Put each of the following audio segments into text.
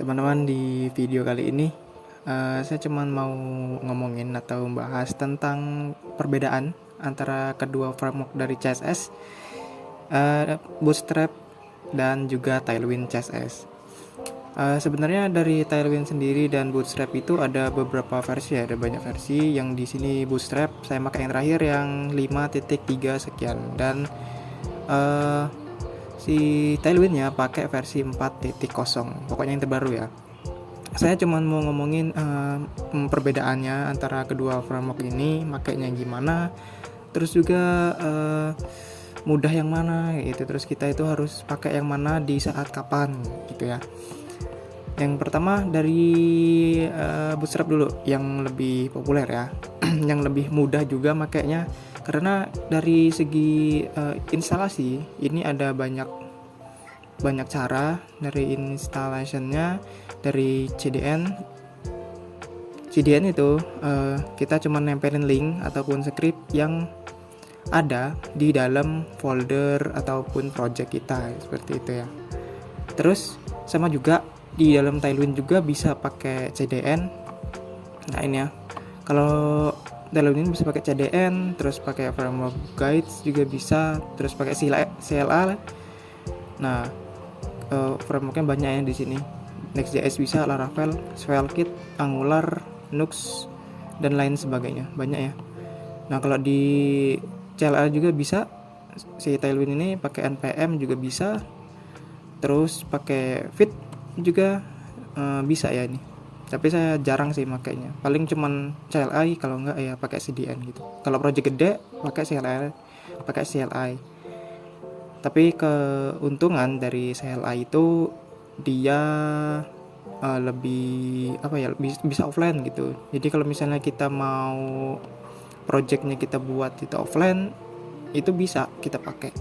Teman-teman, di video kali ini saya cuman mau ngomongin atau membahas tentang perbedaan antara kedua framework dari CSS, Bootstrap dan juga Tailwind CSS. Sebenarnya dari Tailwind sendiri dan Bootstrap itu ada beberapa versi ya, ada banyak versi. Yang di sini Bootstrap saya pakai yang terakhir yang 5.3 sekian, dan si Tailwindnya pakai versi 4.0, pokoknya yang terbaru ya. Saya cuma mau ngomongin perbedaannya antara kedua framework ini, makainya gimana, terus juga mudah yang mana gitu, terus kita itu harus pakai yang mana di saat kapan gitu ya. Yang pertama dari Bootstrap dulu, yang lebih populer ya, yang lebih mudah juga makainya, karena dari segi instalasi ini ada banyak cara dari installationnya. Dari CDN itu kita cuma nempelin link ataupun script yang ada di dalam folder ataupun project kita, seperti itu ya. Terus sama juga di dalam Tailwind juga bisa pakai CDN. Nah ini ya, kalau Tailwind bisa pakai CDN, terus pakai framework guides juga bisa, terus pakai CLA. Nah frameworknya banyak ya di sini. Next.js bisa, Laravel, SvelteKit, Angular, Nux, dan lain sebagainya, banyak ya. Nah kalau di CLA juga bisa, si Tailwind ini pakai npm juga bisa, terus pakai Vite juga bisa ya ini. Tapi saya jarang sih makainya, paling cuman CLI, kalau enggak ya pakai CDN gitu. Kalau project gede pakai CLI. Tapi keuntungan dari CLI itu dia lebih bisa offline gitu. Jadi kalau misalnya kita mau projectnya kita buat itu offline, itu bisa kita pakai.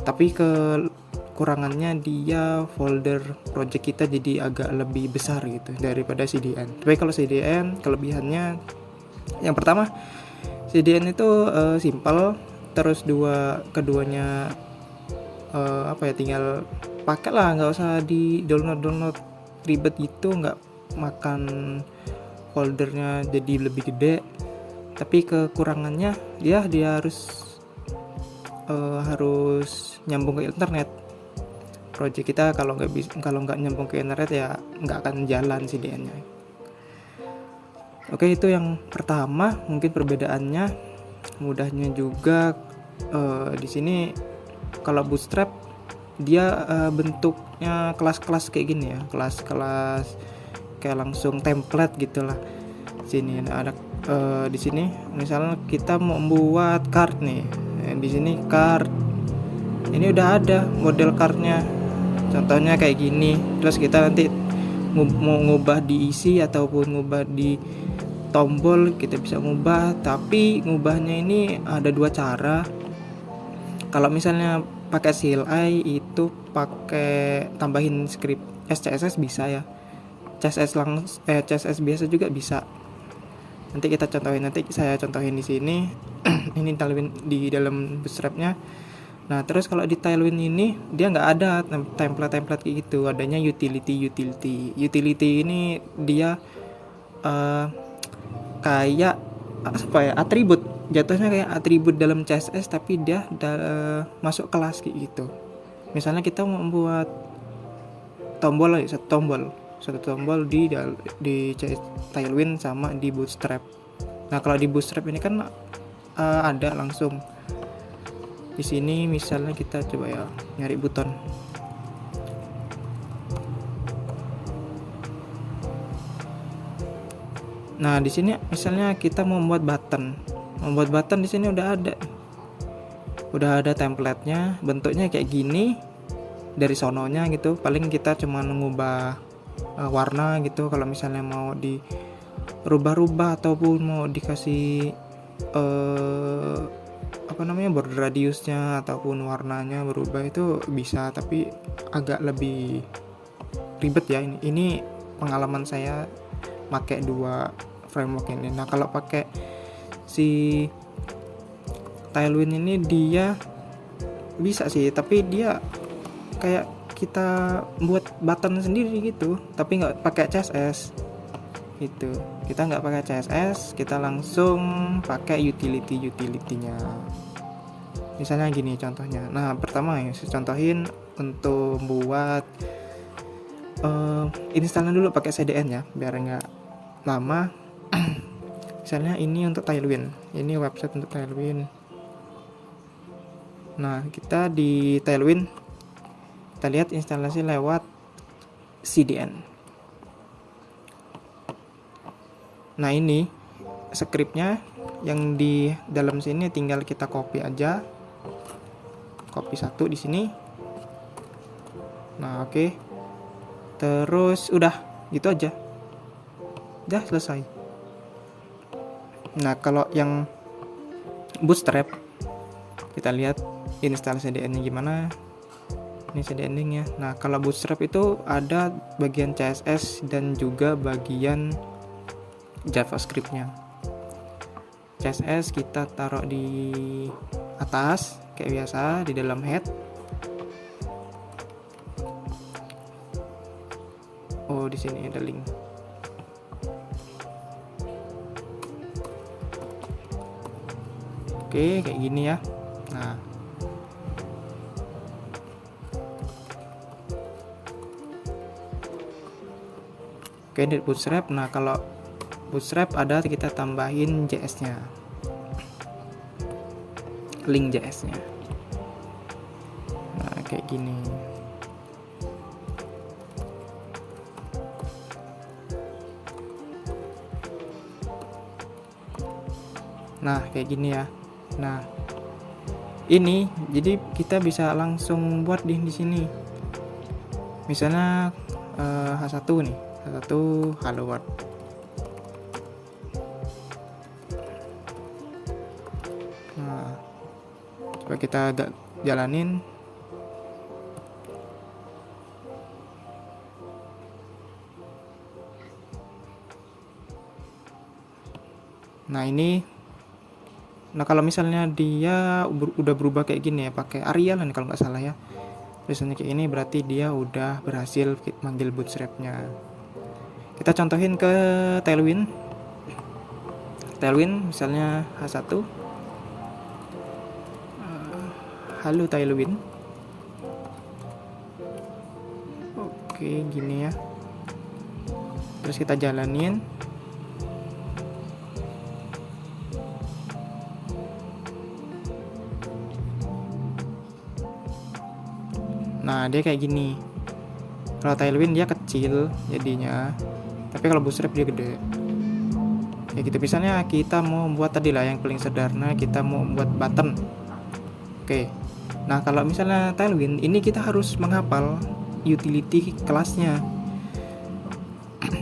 Tapi kekurangannya dia folder project kita jadi agak lebih besar gitu daripada CDN. Tapi kalau CDN kelebihannya, yang pertama CDN itu simple, terus keduanya tinggal pakai lah, nggak usah di download ribet gitu, nggak makan foldernya jadi lebih gede. Tapi kekurangannya dia harus nyambung ke internet. Project kita kalau nggak nyambung ke internet ya nggak akan jalan CDN-nya. Oke, itu yang pertama, mungkin perbedaannya. Mudahnya juga di sini kalau Bootstrap dia bentuknya kelas-kelas kayak gini ya, kelas-kelas kayak langsung template gitulah. Sini ada di sini misalnya kita mau membuat card nih, di sini card ini udah ada model cardnya, contohnya kayak gini. Terus kita nanti mau ngubah di isi ataupun ngubah di tombol, kita bisa ngubah. Tapi ngubahnya ini ada dua cara. Kalau misalnya pakai CLI itu pakai tambahin script CSS bisa ya. CSS biasa juga bisa. Nanti saya contohin di sini. Ini Tailwind di dalam Bootstrapnya. Nah terus kalau di Tailwind ini dia nggak ada template kayak gitu. Adanya utility. Ini dia kayak atribut, jatuhnya kayak atribut dalam CSS, tapi dia masuk kelas kayak gitu. Misalnya kita mau membuat satu tombol di Tailwind sama di Bootstrap. Nah kalau di Bootstrap ini kan ada langsung di sini. Misalnya kita coba ya nyari button. Nah di sini misalnya kita mau membuat button di sini udah ada template-nya, bentuknya kayak gini dari sononya gitu. Paling kita cuma mengubah warna gitu. Kalau misalnya mau di rubah ataupun mau dikasih border radiusnya ataupun warnanya berubah, itu bisa, tapi agak lebih ribet ya. Ini pengalaman saya pakai dua framework ini. Nah kalau pakai si Tailwind ini dia bisa sih, tapi dia kayak kita buat button sendiri gitu, tapi nggak pakai CSS gitu. Kita nggak pakai CSS, kita langsung pakai utility-nya. Misalnya gini contohnya. Nah, pertama ya saya contohin untuk buat instalnya dulu pakai CDN ya, biar nggak lama. Misalnya ini untuk Tailwind, ini website untuk Tailwind. Nah, kita di Tailwind kita lihat instalasi lewat CDN. Nah, ini scriptnya yang di dalam sini tinggal kita copy aja, copy satu di sini. Nah, oke. Terus udah gitu aja, udah selesai. Nah, kalau yang Bootstrap kita lihat install CDN-nya gimana. Ini CDN-nya. Nah, kalau Bootstrap itu ada bagian CSS dan juga bagian JavaScript-nya. CSS kita taruh di atas kayak biasa di dalam head. Oh, di sini ada link. Oke, kayak gini ya. Nah, oke, di Bootstrap. Nah, kalau Bootstrap ada kita tambahin JS-nya, link JS-nya. Nah, kayak gini. Nah, kayak gini ya. Nah, ini jadi kita bisa langsung buat di sini. Misalnya H1 nih, H1 Hello World. Nah, coba kita jalanin. Nah, ini. Nah, kalau misalnya dia udah berubah kayak gini ya, pakai Arial kan kalau nggak salah ya. Tulisannya kayak ini berarti dia udah berhasil manggil Bootstrap-nya. Kita contohin ke Tailwind. Tailwind misalnya H1. Halo Tailwind. Oke, gini ya. Terus kita jalanin. Nah, dia kayak gini. Kalau Tailwind dia kecil jadinya, tapi kalau Bootstrap dia gede. Ya gitu. Misalnya kita mau buat tadi lah yang paling sederhana, kita mau buat button. Oke. Nah, kalau misalnya Tailwind ini kita harus menghafal utility kelasnya.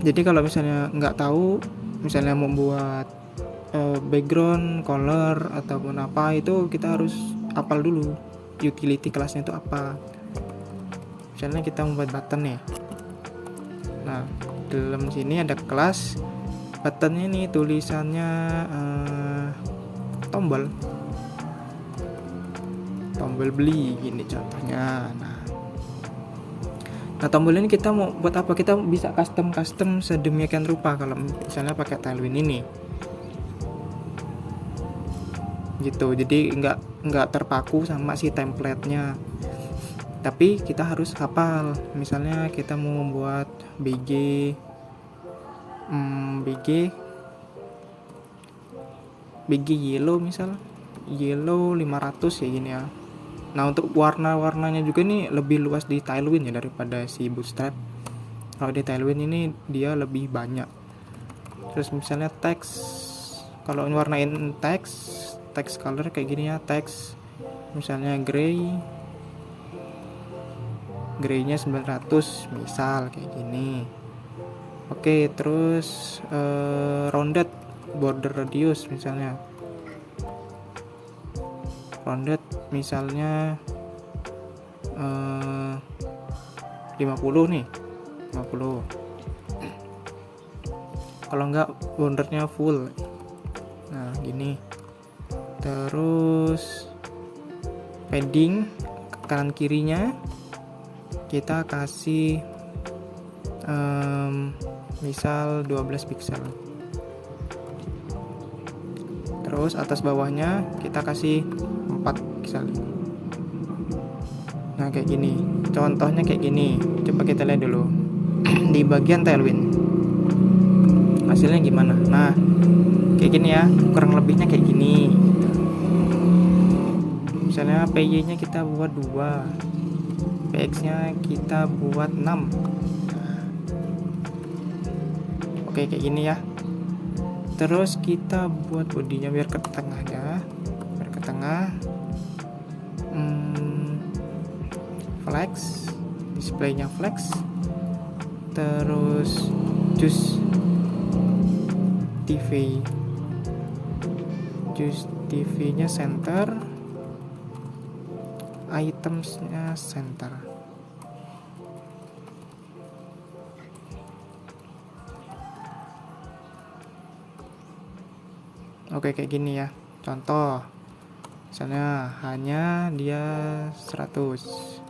Jadi kalau misalnya nggak tahu, misalnya mau buat background, color ataupun apa, itu kita harus hafal dulu utility kelasnya itu apa. Misalnya kita membuat button nih. Nah, dalam sini ada kelas buttonnya nih, tulisannya tombol beli gini contohnya. Nah, tombol ini kita mau buat apa? Kita bisa custom sedemikian rupa kalau misalnya pakai Tailwind ini. Gitu. Jadi nggak terpaku sama si template-nya. Tapi kita harus hafal. Misalnya kita mau membuat BG yellow, misal yellow 500 ya gini ya. Nah, untuk warna-warnanya juga nih lebih luas di Tailwind ya daripada si Bootstrap. Kalau di Tailwind ini dia lebih banyak. Terus misalnya teks, kalau warnain teks color kayak gini ya, teks misalnya grey-nya 900 misal kayak gini. Oke, terus rounded border radius misalnya misalnya 50 nih, 50. Kalau enggak bordernya full. Nah, gini. Terus padding kanan kirinya kita kasih misal 12 pixel. Terus atas bawahnya kita kasih 4 pixel. Nah kayak gini, contohnya kayak gini. Coba kita lihat dulu di bagian Tailwind hasilnya gimana. Nah kayak gini ya, kurang lebihnya kayak gini gitu. Misalnya PY nya kita buat 2, PX nya kita buat 6. Oke kayak gini ya. Terus kita buat bodinya biar ke tengahnya, biar ke tengah. Flex, displaynya flex. Terus choose TV, choose TV nya center, itemsnya center. Oke kayak gini ya. Contoh misalnya hanya dia 100.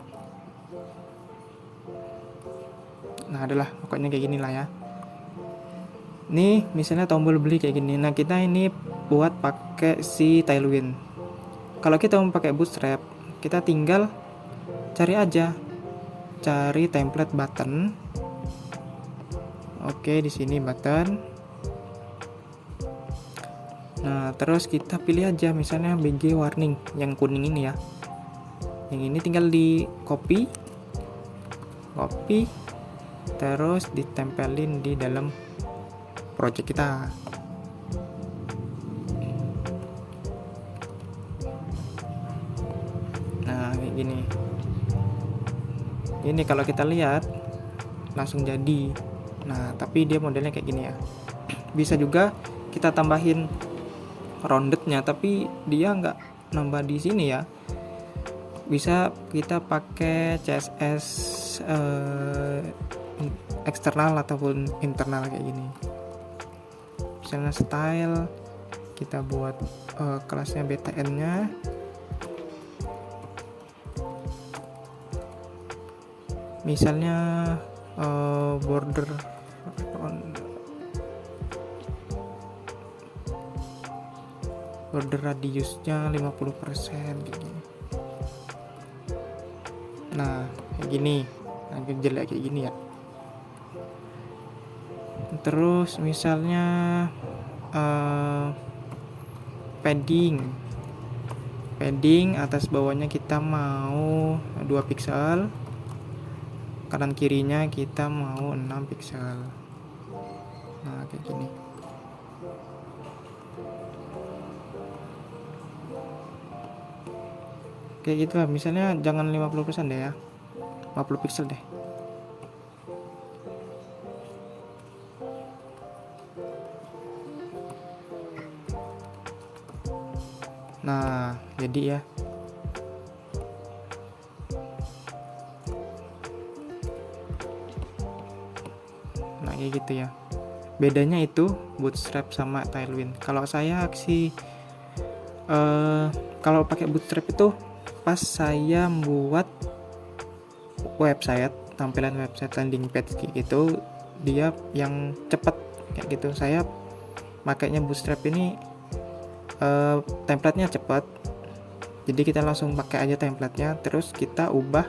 Nah adalah pokoknya kayak gini lah ya. Nih misalnya tombol beli kayak gini. Nah kita ini buat pakai si Tailwind. Kalau kita mau pakai Bootstrap, kita tinggal cari aja, cari template button. Oke di sini button. Nah terus kita pilih aja misalnya BG warning yang kuning ini ya. Yang ini tinggal di copy, terus ditempelin di dalam project kita. Nah kayak gini. Ini kalau kita lihat langsung jadi. Nah tapi dia modelnya kayak gini ya. Bisa juga kita tambahin roundednya, tapi dia nggak nambah di sini ya. Bisa kita pakai CSS eksternal ataupun internal kayak gini. Misalnya style kita buat kelasnya btn nya. Misalnya border radiusnya 50% kayak gini. Nah kayak gini, agak jelek kayak gini ya. Terus misalnya padding atas bawahnya kita mau 2 pixel, kanan kirinya kita mau 6 pixel. Nah kayak gini. Kayak gitu lah, misalnya jangan 50% deh ya, 50 pixel deh. Nah jadi ya, nah kayak gitu ya. Bedanya itu Bootstrap sama Tailwind. Kalau saya sih kalau pakai Bootstrap itu pas saya buat website, tampilan website landing page kayak gitu, dia yang cepet kayak gitu. Saya makainya Bootstrap ini templatenya cepat, jadi kita langsung pakai aja templatenya, terus kita ubah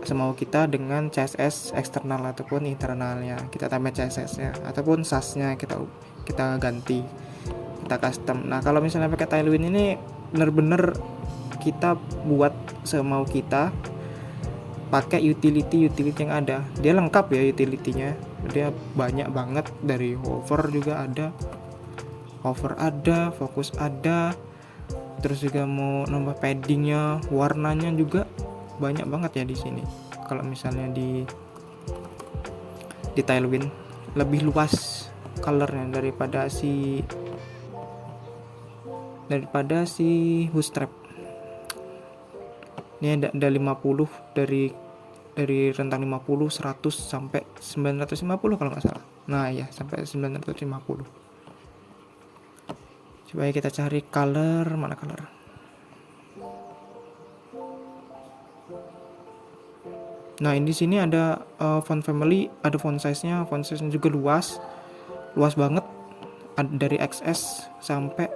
semau kita dengan CSS eksternal ataupun internalnya, kita tambah CSS nya ataupun SAS nya kita ganti, kita custom. Nah kalau misalnya pakai Tailwind ini bener-bener kita buat semau kita, pakai utility yang ada. Dia lengkap ya utility-nya, dia banyak banget, dari hover juga ada, fokus ada, terus juga mau nambah paddingnya, warnanya juga banyak banget ya di sini. Kalau misalnya di Tailwind lebih luas colornya daripada si Bootstrap. Ini ada 50, dari rentang 50, 100 sampai 950 kalau nggak salah. Nah ya sampai 950. Coba kita cari color, mana color? Nah, di sini ada font family, ada font size-nya juga luas banget. Dari XS sampai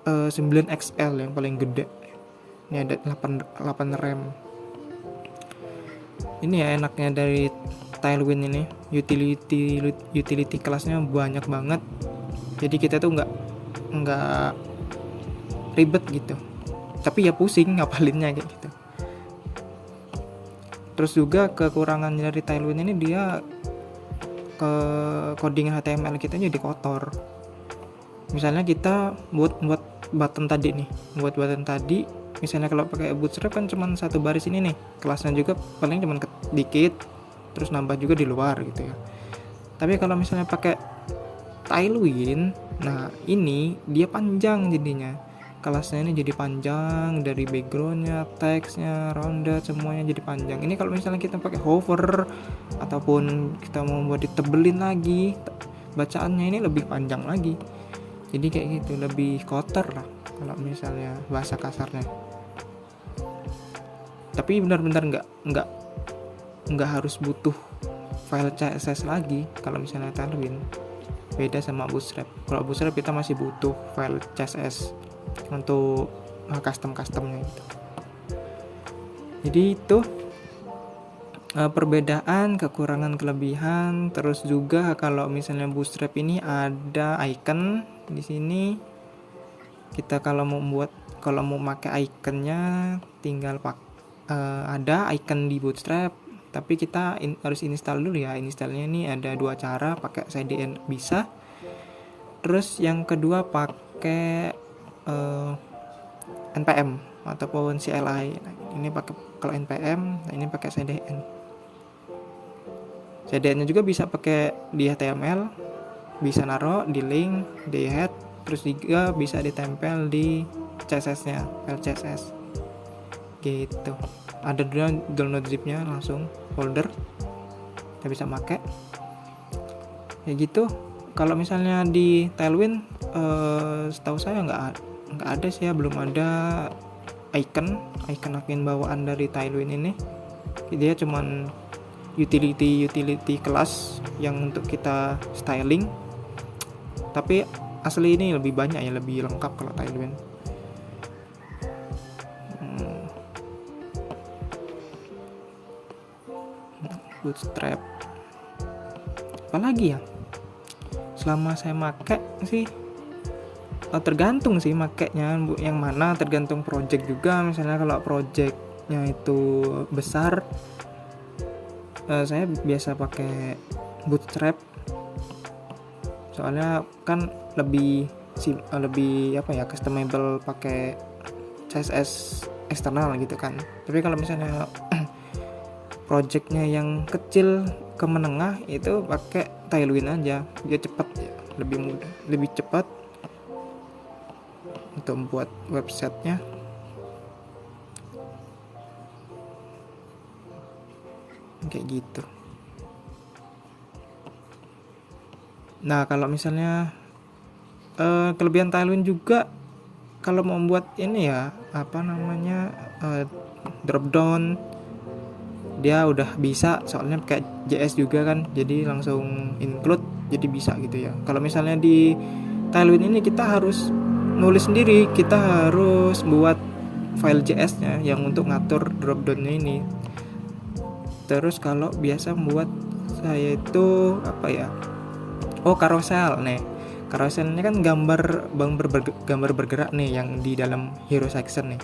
9XL yang paling gede. Ini ada 8 rem. Ini ya enaknya dari Tailwind ini, utility kelasnya banyak banget. Jadi kita tuh nggak ribet gitu. Tapi ya pusing ngapalinnya kayak gitu. Terus juga kekurangan dari Tailwind ini, dia ke coding HTML kita jadi kotor. Misalnya kita buat button tadi, misalnya kalau pakai Bootstrap kan cuma satu baris ini nih, kelasnya juga paling cuma dikit, terus nambah juga di luar gitu ya. Tapi kalau misalnya pakai Tailwind, nah ini dia panjang jadinya, kelasnya ini jadi panjang, dari backgroundnya, teksnya, rounded, semuanya jadi panjang. Ini kalau misalnya kita pakai hover ataupun kita mau buat ditebelin lagi, bacaannya ini lebih panjang lagi. Jadi kayak gitu, lebih kotor lah kalau misalnya bahasa kasarnya. Tapi benar-benar nggak harus butuh file CSS lagi kalau misalnya Tailwind. Beda sama Bootstrap. Kalau Bootstrap kita masih butuh file CSS untuk customnya gitu. Jadi itu perbedaan, kekurangan, kelebihan. Terus juga kalau misalnya Bootstrap ini ada icon di sini. Kita kalau mau pakai iconnya tinggal ada icon di Bootstrap, tapi kita harus install dulu ya. Installnya ini ada 2 cara, pakai CDN bisa. Terus yang kedua pakai npm ataupun CLI. Nah, ini pakai kalau npm, nah ini pakai CDN. CDN-nya juga bisa pakai di HTML, bisa naruh di link, di head, terus juga bisa ditempel di CSS-nya, file CSS. Gitu. Ada download zip-nya langsung folder. Kita bisa pakai. Ya gitu. Kalau misalnya di Tailwind setahu saya nggak ada sih ya, belum ada icon bawaan dari Tailwind ini. Dia cuman utility kelas yang untuk kita styling. Tapi asli ini lebih banyak ya, lebih lengkap kalau Tailwind. Bootstrap. Apalagi ya? Selama saya pakai sih tergantung sih makainya yang mana, tergantung project juga. Misalnya kalau projectnya itu besar, saya biasa pakai Bootstrap. Soalnya kan lebih customizable pakai CSS eksternal gitu kan. Tapi kalau misalnya projectnya yang kecil ke menengah, itu pakai Tailwind aja, dia cepat ya, lebih mudah, lebih cepat untuk membuat websitenya. Kayak gitu. Nah, kalau misalnya kelebihan Tailwind juga, kalau mau membuat ini ya, drop down, dia udah bisa, soalnya pakai JS juga kan, jadi langsung include, jadi bisa gitu ya. Kalau misalnya di Tailwind ini kita harus nulis sendiri, kita harus buat file JS-nya yang untuk ngatur drop down-nya ini. Terus kalau biasa membuat saya itu carousel nih. Carouselnya kan gambar bergerak nih yang di dalam hero section nih.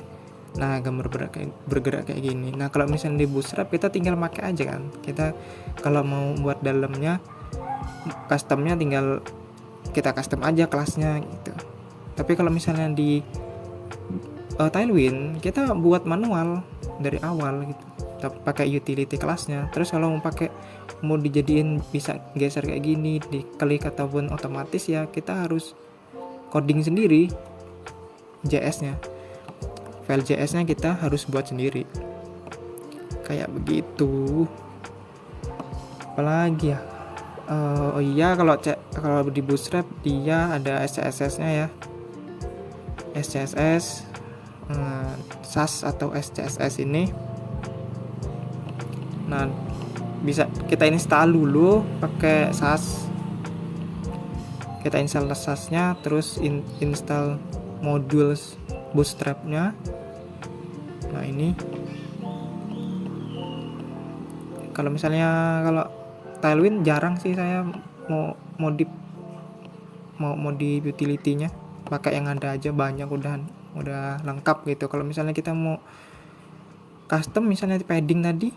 Nah, gambar bergerak kayak gini. Nah, kalau misalnya di Bootstrap kita tinggal pakai aja kan. Kita kalau mau buat dalamnya, customnya tinggal kita custom aja kelasnya gitu. Tapi kalau misalnya di Tailwind kita buat manual dari awal gitu. Kita pakai utility kelasnya. Terus kalau mau dijadiin bisa geser kayak gini, diklik ataupun otomatis ya, kita harus coding sendiri JS-nya. File JS-nya kita harus buat sendiri. Kayak begitu. Apalagi ya? Kalau di Bootstrap dia ada SCSS-nya ya. SCSS, SAS atau SCSS ini. Nah, bisa kita install dulu pakai SAS. Kita install SAS-nya, terus install modul Bootstrap-nya. Nah ini kalau Tailwind jarang sih saya mau modif utility-nya, pakai yang ada aja, banyak udah lengkap gitu. Kalau misalnya kita mau custom, misalnya padding tadi,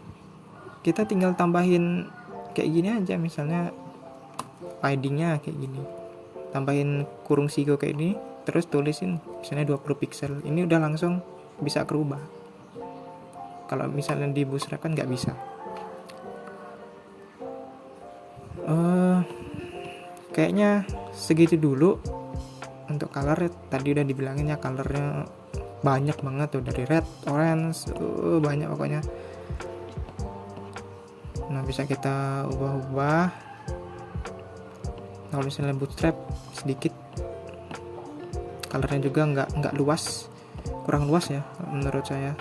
kita tinggal tambahin kayak gini aja, misalnya paddingnya kayak gini, tambahin kurung sigo kayak gini, terus tulisin misalnya 20 pixel, ini udah langsung bisa kerubah. Kalau misalnya di Bootstrap kan nggak bisa. Kayaknya segitu dulu untuk color. Tadi udah dibilangin ya, colornya banyak banget tuh, dari red, orange, banyak pokoknya. Nah bisa kita ubah-ubah. Kalau misalnya Bootstrap sedikit colornya juga nggak luas, kurang luas ya menurut saya.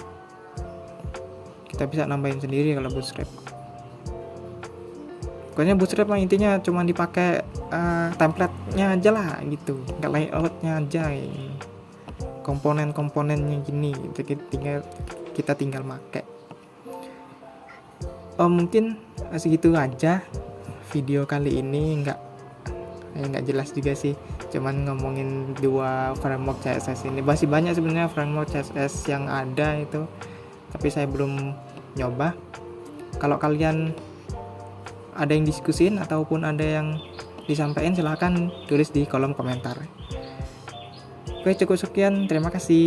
Kita bisa nambahin sendiri kalau Bootstrap. Pokoknya Bootstrap lah intinya, cuma dipakai template-nya aja lah gitu, nggak layout-nya aja ini. Komponen-komponennya gini gitu, kita tinggal make. Mungkin segitu aja video kali ini, nggak jelas juga sih, cuman ngomongin 2 framework CSS ini. Masih banyak sebenarnya framework CSS yang ada itu, tapi saya belum nyoba. Kalau kalian ada yang diskusin ataupun ada yang disampaikan, silahkan tulis di kolom komentar. Oke, cukup sekian, terima kasih.